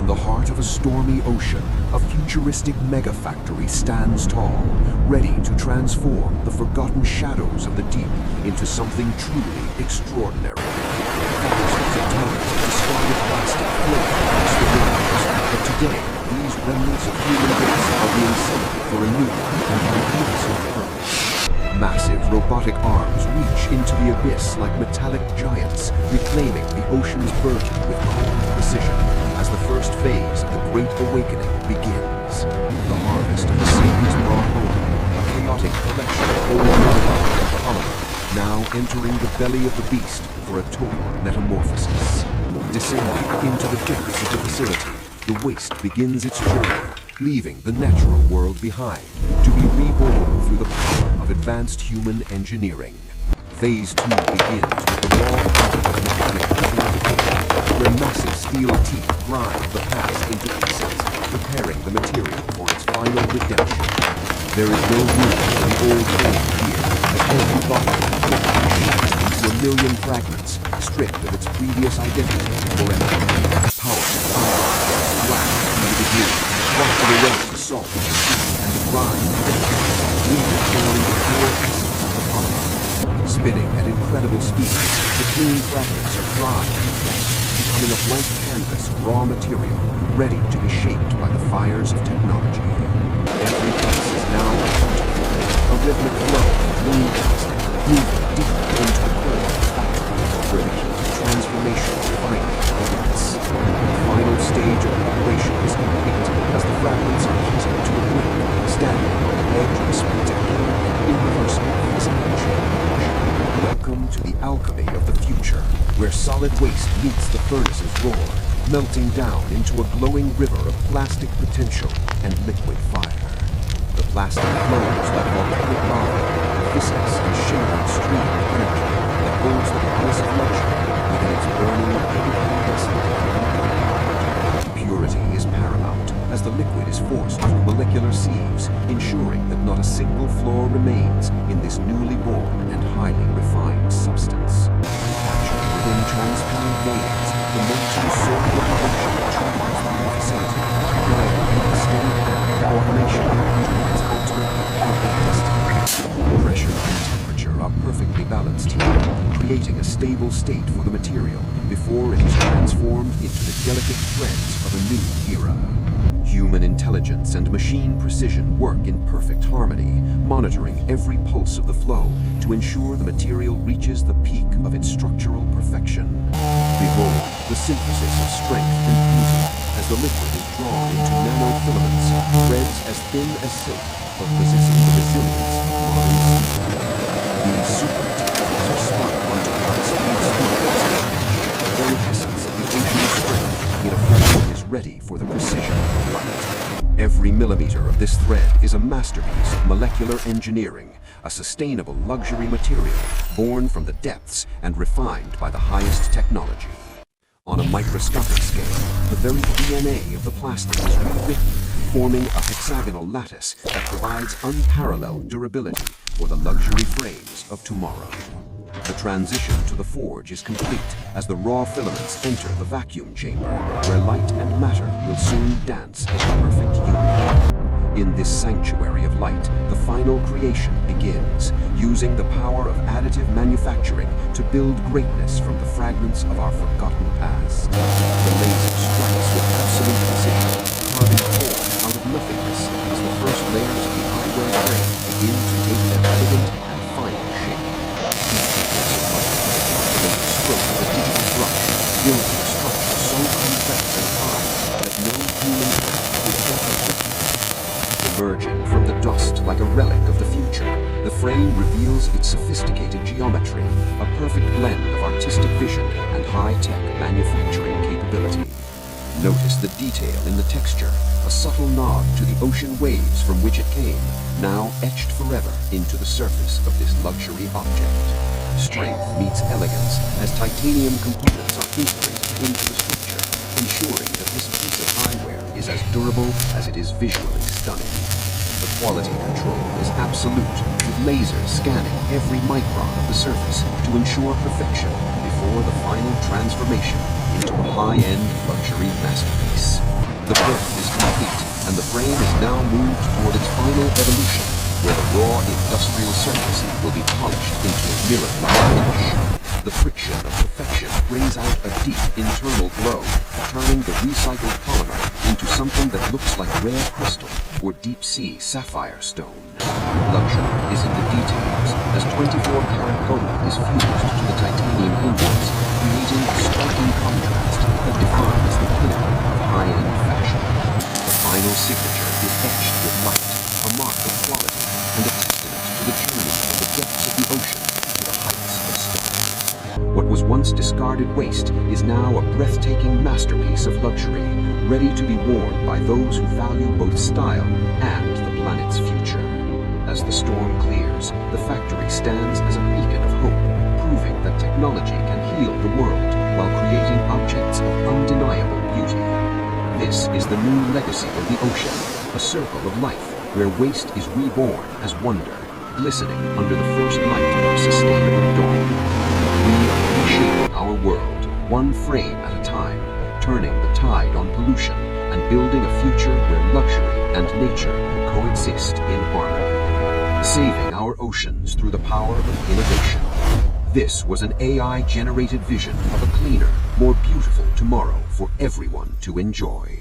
In the heart of a stormy ocean, a futuristic mega-factory stands tall, ready to transform the forgotten shadows of the deep into something truly extraordinary. Thousands of tons of discarded plastic float across the waters, but today, these remnants of human race are being sent for a new and magnificent purpose. Massive robotic arms reach into the abyss like metallic giants, reclaiming the ocean's burden with cold precision as the first phase of the Great Awakening begins. The harvest of the sea is brought home, a chaotic collection of old robots and polymer, now entering the belly of the beast for a total metamorphosis. Descending into the depths of the facility, the waste begins its journey, leaving the natural world behind, to be reborn through the power of advanced human engineering. Phase 2 begins with the raw power of mechanical purification, where massive steel teeth grind the past into pieces, preparing the material for its final redemption. There is no room for the old age here, as every body shattered into a million fragments, stripped of its previous identity forever. Powerful iron gets slashed into the groove, washing away the salt of the sea and the grime of the past, leaving only the pure essence of the polymer. Spinning at incredible speeds, the clean fragments are dried and pressed, becoming a blank canvas of raw material, ready to be shaped by the fires of technology. Every piece is now a rhythmic flow of lean plastic, moving deep into the core of the factory, where the heat of transformation finally begins. The final stage of the operation is complete as the fragments are heated to a grip, standing on the edge of a spectacular and irreversible physical change. Welcome to the alchemy of the future, where solid waste meets the furnace's roar, melting down into a glowing river of plastic potential and liquid fire. The plastic flows like volcanic lava, a viscous and shimmering stream of energy that holds the promise of luxury within its burning, incandescent heart. Purity is paramount as the liquid is forced through molecular sieves, ensuring that not a single flaw remains in this newly born and highly refined substance. Captured within transparent veins, the molten soul of production travels through the facility, guiding the steady path of automation to its ultimate perfect destiny. Pressure and temperature are perfectly balanced here, creating a stable state for the material before it is transformed into the delicate threads of a new era. Human intelligence and machine precision work in perfect harmony, monitoring every pulse of the flow to ensure the material reaches the peak of its structural perfection. Behold the synthesis of strength and beauty as the liquid is drawn into nanofilaments, threads as thin as silk, but possessing the resilience of modern steel. These superparticles are spun onto high-speed speakers, the very essence of the ocean's strength in a fragment is ready for the precision of light. Every millimeter of this thread is a masterpiece of molecular engineering, a sustainable luxury material born from the depths and refined by the highest technology. On a microscopic scale, the very DNA of the plastic is rewritten, forming a hexagonal lattice that provides unparalleled durability for the luxury frames of tomorrow. The transition to the forge is complete as the raw filaments enter the vacuum chamber, where light and matter will soon dance as a perfect union. In this sanctuary of light, the final creation begins, using the power of additive manufacturing to build greatness from the fragments of our forgotten past. The laser strikes with absolute precision, carving form out of nothingness as the first layers of the eyewear frame begin to take their elegant and final shape. Stroke of a digital brush, building a structure so complex and high that no human hand could ever reach. Emerging from the dust like a relic of the future, the frame reveals its sophisticated geometry, a perfect blend of artistic vision and high-tech manufacturing capability. Notice the detail in the texture, a subtle nod to the ocean waves from which it came, now etched forever into the surface of this luxury object. Strength meets elegance as titanium components are integrated into the structure, ensuring that this piece of eyewear is as durable as it is visually stunning. The quality control is absolute, with lasers scanning every micron of the surface to ensure perfection before the final transformation into a high-end luxury masterpiece. eternal evolution, where the raw industrial surface will be polished into a mirror-like finish. The friction of perfection brings out a deep internal glow, turning the recycled polymer into something that looks like rare crystal or deep-sea sapphire stone. Luxury is in the details, as 24-karat gold is fused to the titanium ingots, creating a striking contrast that defines the pinnacle of high-end fashion. The final signature is etched with light, a mark of quality, and a testament to the journey from the depths of the ocean to the heights of stars. What was once discarded waste is now a breathtaking masterpiece of luxury, ready to be worn by those who value both style and the planet's future. As the storm clears, the factory stands as a beacon of hope, proving that technology can heal the world while creating objects of undeniable beauty. This is the new legacy of the ocean, a circle of life where waste is reborn as wonder, glistening under the first light of sustainable dawn. We are reshaping our world, one frame at a time, turning the tide on pollution and building a future where luxury and nature coexist in harmony, saving our oceans through the power of innovation. This was an AI-generated vision of a cleaner, more beautiful tomorrow for everyone to enjoy.